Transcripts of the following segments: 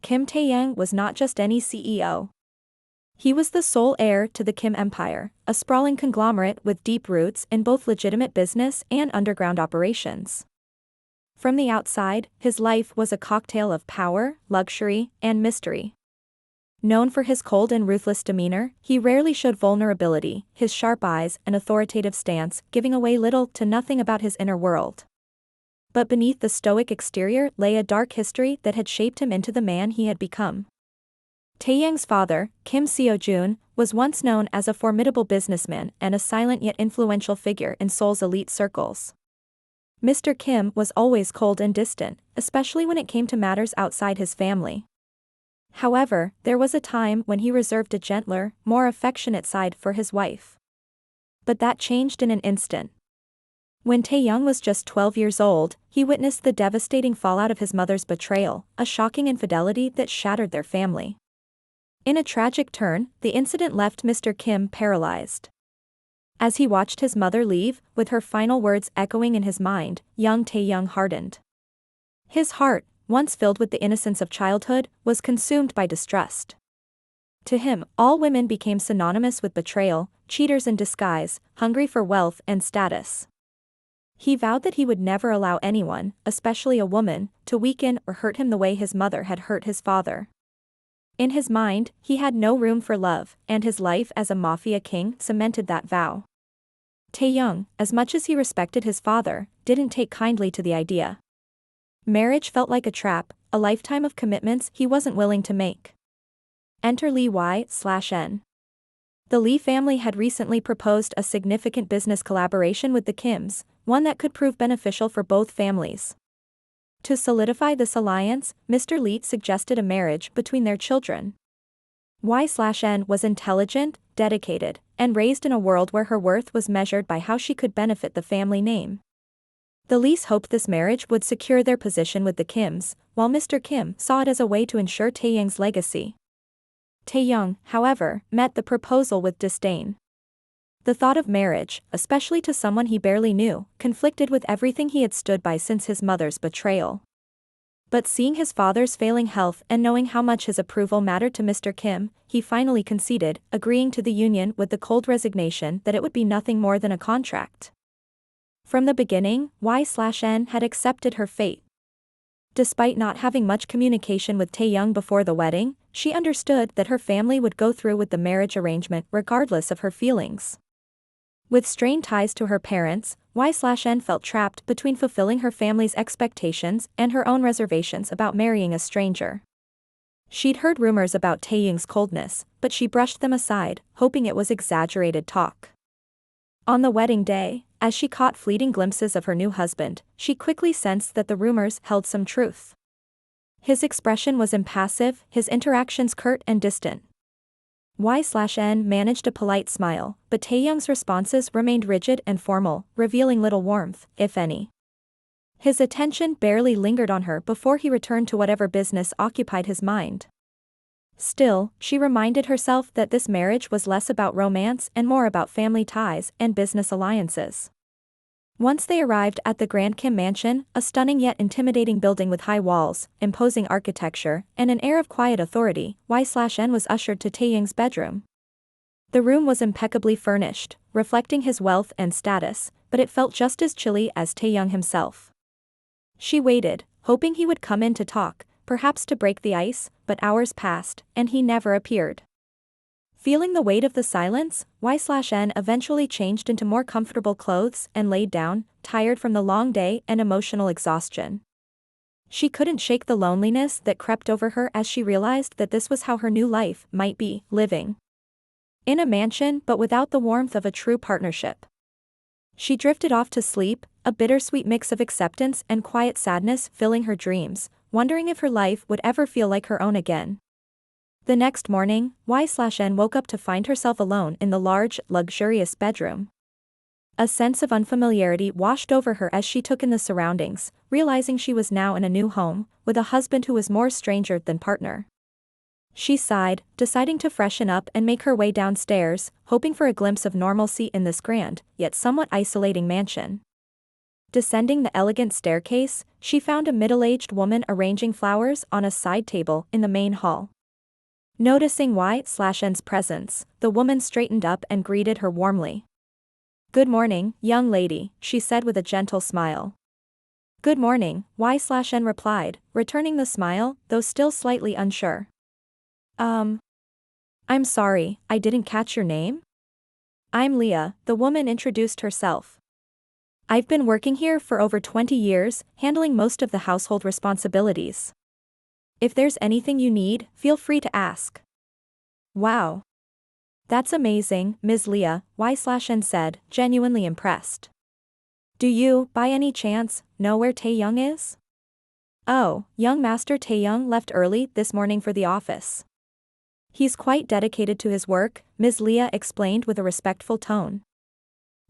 Kim Taehyung was not just any CEO. He was the sole heir to the Kim Empire, a sprawling conglomerate with deep roots in both legitimate business and underground operations. From the outside, his life was a cocktail of power, luxury, and mystery. Known for his cold and ruthless demeanor, he rarely showed vulnerability, his sharp eyes and authoritative stance giving away little to nothing about his inner world. But beneath the stoic exterior lay a dark history that had shaped him into the man he had become. Taehyung's father, Kim Seo-joon, was once known as a formidable businessman and a silent yet influential figure in Seoul's elite circles. Mr. Kim was always cold and distant, especially when it came to matters outside his family. However, there was a time when he reserved a gentler, more affectionate side for his wife. But that changed in an instant. When Taehyung was just 12 years old, he witnessed the devastating fallout of his mother's betrayal, a shocking infidelity that shattered their family. In a tragic turn, the incident left Mr. Kim paralyzed. As he watched his mother leave, with her final words echoing in his mind, young Taehyung hardened. His heart, once filled with the innocence of childhood, was consumed by distrust. To him, all women became synonymous with betrayal, cheaters in disguise, hungry for wealth and status. He vowed that he would never allow anyone, especially a woman, to weaken or hurt him the way his mother had hurt his father. In his mind, he had no room for love, and his life as a mafia king cemented that vow. Taehyung, as much as he respected his father, didn't take kindly to the idea. Marriage felt like a trap, a lifetime of commitments he wasn't willing to make. Enter Lee Y/N. The Lee family had recently proposed a significant business collaboration with the Kims, one that could prove beneficial for both families. To solidify this alliance, Mr. Lee suggested a marriage between their children. Y/N was intelligent, dedicated, and raised in a world where her worth was measured by how she could benefit the family name. The Lees hoped this marriage would secure their position with the Kims, while Mr. Kim saw it as a way to ensure Taehyung's legacy. Taehyung, however, met the proposal with disdain. The thought of marriage, especially to someone he barely knew, conflicted with everything he had stood by since his mother's betrayal. But seeing his father's failing health and knowing how much his approval mattered to Mr. Kim, he finally conceded, agreeing to the union with the cold resignation that it would be nothing more than a contract. From the beginning, Y/N had accepted her fate. Despite not having much communication with Taehyung before the wedding, she understood that her family would go through with the marriage arrangement regardless of her feelings. With strained ties to her parents, Y/N felt trapped between fulfilling her family's expectations and her own reservations about marrying a stranger. She'd heard rumors about Taehyung's coldness, but she brushed them aside, hoping it was exaggerated talk. On the wedding day, as she caught fleeting glimpses of her new husband, she quickly sensed that the rumors held some truth. His expression was impassive, his interactions curt and distant. Y/N managed a polite smile, but Taehyung's responses remained rigid and formal, revealing little warmth, if any. His attention barely lingered on her before he returned to whatever business occupied his mind. Still, she reminded herself that this marriage was less about romance and more about family ties and business alliances. Once they arrived at the Grand Kim Mansion, a stunning yet intimidating building with high walls, imposing architecture, and an air of quiet authority, Y/N was ushered to Taehyung's bedroom. The room was impeccably furnished, reflecting his wealth and status, but it felt just as chilly as Taehyung himself. She waited, hoping he would come in to talk, perhaps to break the ice, but hours passed, and he never appeared. Feeling the weight of the silence, Y/N eventually changed into more comfortable clothes and laid down, tired from the long day and emotional exhaustion. She couldn't shake the loneliness that crept over her as she realized that this was how her new life might be living. In a mansion but without the warmth of a true partnership. She drifted off to sleep, a bittersweet mix of acceptance and quiet sadness filling her dreams, wondering if her life would ever feel like her own again. The next morning, Y/N woke up to find herself alone in the large, luxurious bedroom. A sense of unfamiliarity washed over her as she took in the surroundings, realizing she was now in a new home, with a husband who was more stranger than partner. She sighed, deciding to freshen up and make her way downstairs, hoping for a glimpse of normalcy in this grand, yet somewhat isolating mansion. Descending the elegant staircase, she found a middle-aged woman arranging flowers on a side table in the main hall. Noticing Y/N's presence, the woman straightened up and greeted her warmly. "Good morning, young lady," she said with a gentle smile. "Good morning," Y/N replied, returning the smile, though still slightly unsure. I'm sorry, I didn't catch your name?" "I'm Leah," the woman introduced herself. "I've been working here for over 20 years, handling most of the household responsibilities. If there's anything you need, feel free to ask." "Wow. That's amazing, Ms. Leah," Y/N said, genuinely impressed. "Do you, by any chance, know where Taehyung is?" "Oh, young Master Taehyung left early this morning for the office. He's quite dedicated to his work," Ms. Leah explained with a respectful tone.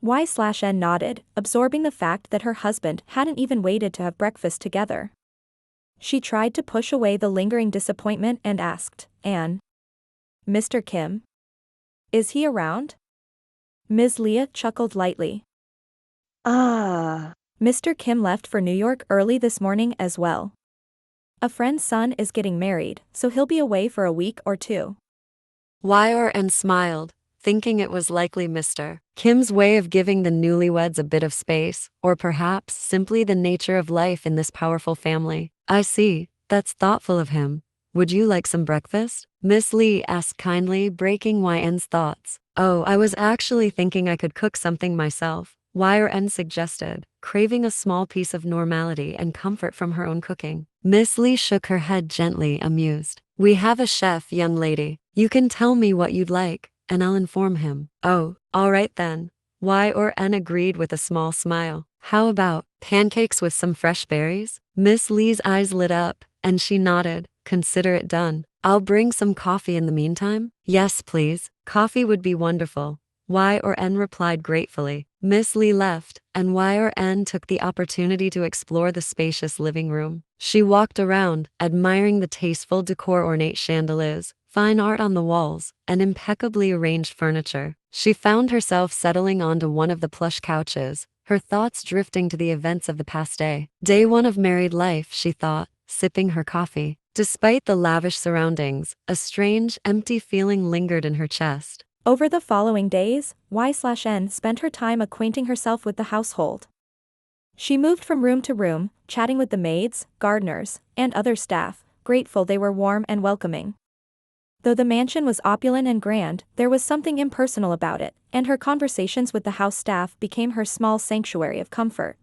Y/N nodded, absorbing the fact that her husband hadn't even waited to have breakfast together. She tried to push away the lingering disappointment and asked, "And Mr. Kim? Is he around?" Ms. Leah chuckled lightly. Mr. Kim left for New York early this morning as well. A friend's son is getting married, so he'll be away for a week or two." YRN smiled, thinking it was likely Mr. Kim's way of giving the newlyweds a bit of space, or perhaps simply the nature of life in this powerful family. "I see, that's thoughtful of him. Would you like some breakfast?" Miss Lee asked kindly, breaking YN's thoughts. "Oh, I was actually thinking I could cook something myself," YRN suggested, craving a small piece of normality and comfort from her own cooking. Miss Lee shook her head gently, amused. "We have a chef, young lady. You can tell me what you'd like, and I'll inform him." "Oh, all right then," YN agreed with a small smile. "How about pancakes with some fresh berries?" Miss Lee's eyes lit up, and she nodded. "Consider it done. I'll bring some coffee in the meantime." "Yes, please. Coffee would be wonderful," YN replied gratefully. Miss Lee left, and YN took the opportunity to explore the spacious living room. She walked around, admiring the tasteful decor, ornate chandeliers, fine art on the walls, and impeccably arranged furniture. She found herself settling onto one of the plush couches, her thoughts drifting to the events of the past day. Day one of married life, she thought, sipping her coffee. Despite the lavish surroundings, a strange, empty feeling lingered in her chest. Over the following days, Y/N spent her time acquainting herself with the household. She moved from room to room, chatting with the maids, gardeners, and other staff, grateful they were warm and welcoming. Though the mansion was opulent and grand, there was something impersonal about it, and her conversations with the house staff became her small sanctuary of comfort.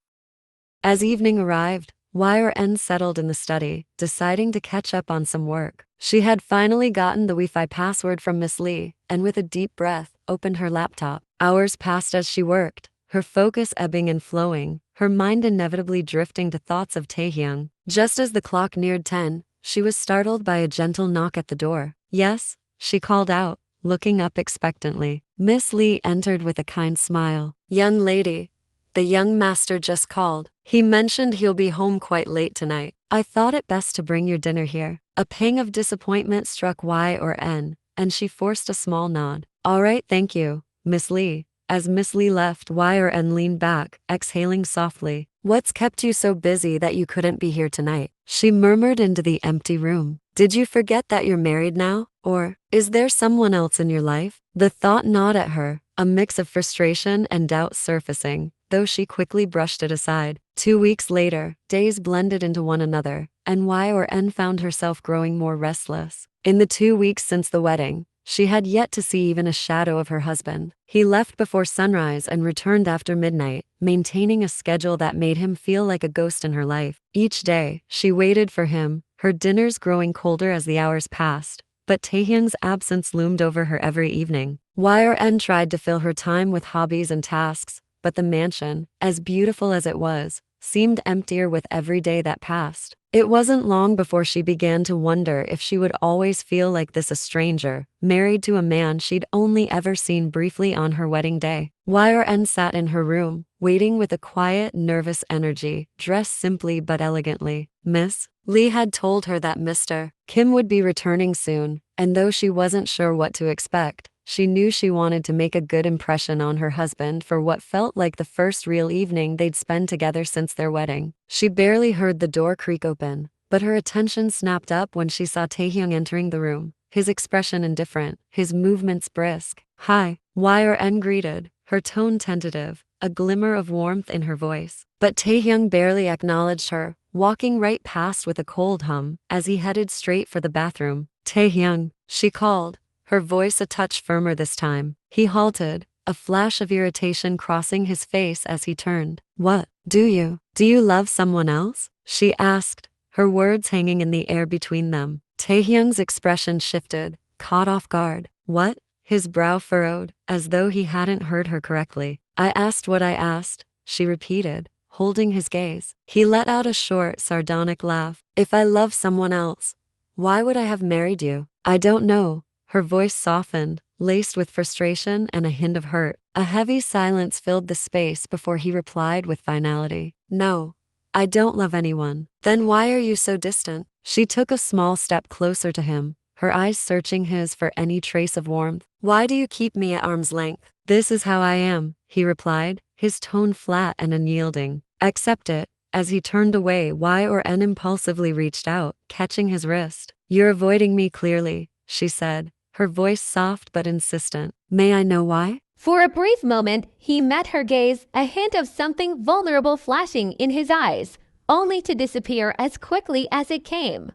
As evening arrived, YN settled in the study, deciding to catch up on some work. She had finally gotten the Wi-Fi password from Miss Lee, and with a deep breath, opened her laptop. Hours passed as she worked, her focus ebbing and flowing, her mind inevitably drifting to thoughts of Taehyung. Just as the clock neared 10, she was startled by a gentle knock at the door. "Yes?" she called out, looking up expectantly. Miss Lee entered with a kind smile. "Young lady, the young master just called. He mentioned he'll be home quite late tonight. I thought it best to bring your dinner here." A pang of disappointment struck YN, and she forced a small nod. "All right, thank you, Miss Lee." As Miss Lee left, YN leaned back, exhaling softly. "What's kept you so busy that you couldn't be here tonight?" she murmured into the empty room. "Did you forget that you're married now? Or is there someone else in your life?" The thought gnawed at her, a mix of frustration and doubt surfacing, though she quickly brushed it aside. 2 weeks later, days blended into one another, and YN found herself growing more restless. In the 2 weeks since the wedding, she had yet to see even a shadow of her husband. He left before sunrise and returned after midnight, maintaining a schedule that made him feel like a ghost in her life. Each day, she waited for him, her dinners growing colder as the hours passed, but Taehyung's absence loomed over her every evening. YN tried to fill her time with hobbies and tasks, but the mansion, as beautiful as it was, seemed emptier with every day that passed. It wasn't long before she began to wonder if she would always feel like this, a stranger, married to a man she'd only ever seen briefly on her wedding day. YN sat in her room, waiting with a quiet, nervous energy, dressed simply but elegantly. Miss Lee had told her that Mr. Kim would be returning soon, and though she wasn't sure what to expect, She knew she wanted to make a good impression on her husband for what felt like the first real evening they'd spend together since their wedding. She barely heard the door creak open, but her attention snapped up when she saw Taehyung entering the room, his expression indifferent, his movements brisk. "Hi," Yn greeted, her tone tentative, a glimmer of warmth in her voice. But Taehyung barely acknowledged her, walking right past with a cold hum as he headed straight for the bathroom. "Taehyung," she called, her voice a touch firmer this time. He halted, a flash of irritation crossing his face as he turned. "What? Do you love someone else?" she asked, her words hanging in the air between them. Taehyung's expression shifted, caught off guard. "What?" His brow furrowed, as though he hadn't heard her correctly. "I asked what I asked," she repeated, holding his gaze. He let out a short, sardonic laugh. "If I love someone else, why would I have married you?" "I don't know." Her voice softened, laced with frustration and a hint of hurt. A heavy silence filled the space before he replied with finality. "No, I don't love anyone." "Then why are you so distant?" She took a small step closer to him, her eyes searching his for any trace of warmth. "Why do you keep me at arm's length?" "This is how I am," he replied, his tone flat and unyielding. "Accept it." As he turned away, Yn impulsively reached out, catching his wrist. "You're avoiding me clearly," she said, her voice soft but insistent. "May I know why?" For a brief moment, he met her gaze, a hint of something vulnerable flashing in his eyes, only to disappear as quickly as it came.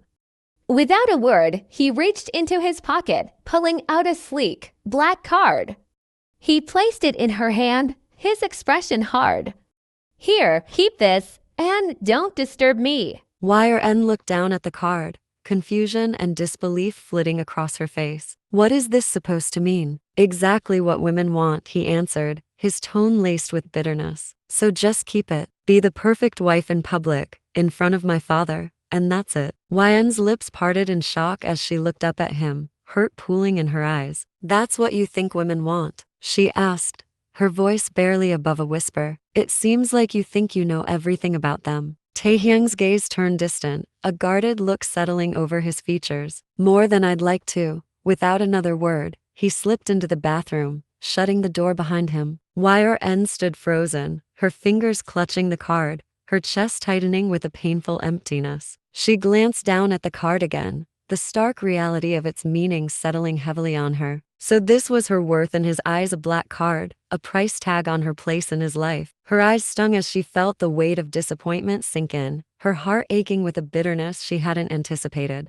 Without a word, he reached into his pocket, pulling out a sleek, black card. He placed it in her hand, his expression hard. "Here, keep this, and don't disturb me." Yn looked down at the card, confusion and disbelief flitting across her face. "What is this supposed to mean?" "Exactly what women want," he answered, his tone laced with bitterness. "So just keep it. Be the perfect wife in public, in front of my father, and that's it."Yn's lips parted in shock as she looked up at him, hurt pooling in her eyes. "That's what you think women want?" she asked, her voice barely above a whisper. "It seems like you think you know everything about them." Taehyung's gaze turned distant, a guarded look settling over his features. "More than I'd like to." Without another word, he slipped into the bathroom, shutting the door behind him. Yn stood frozen, her fingers clutching the card, her chest tightening with a painful emptiness. She glanced down at the card again, the stark reality of its meaning settling heavily on her. So this was her worth in his eyes, a black card, a price tag on her place in his life. Her eyes stung as she felt the weight of disappointment sink in, her heart aching with a bitterness she hadn't anticipated.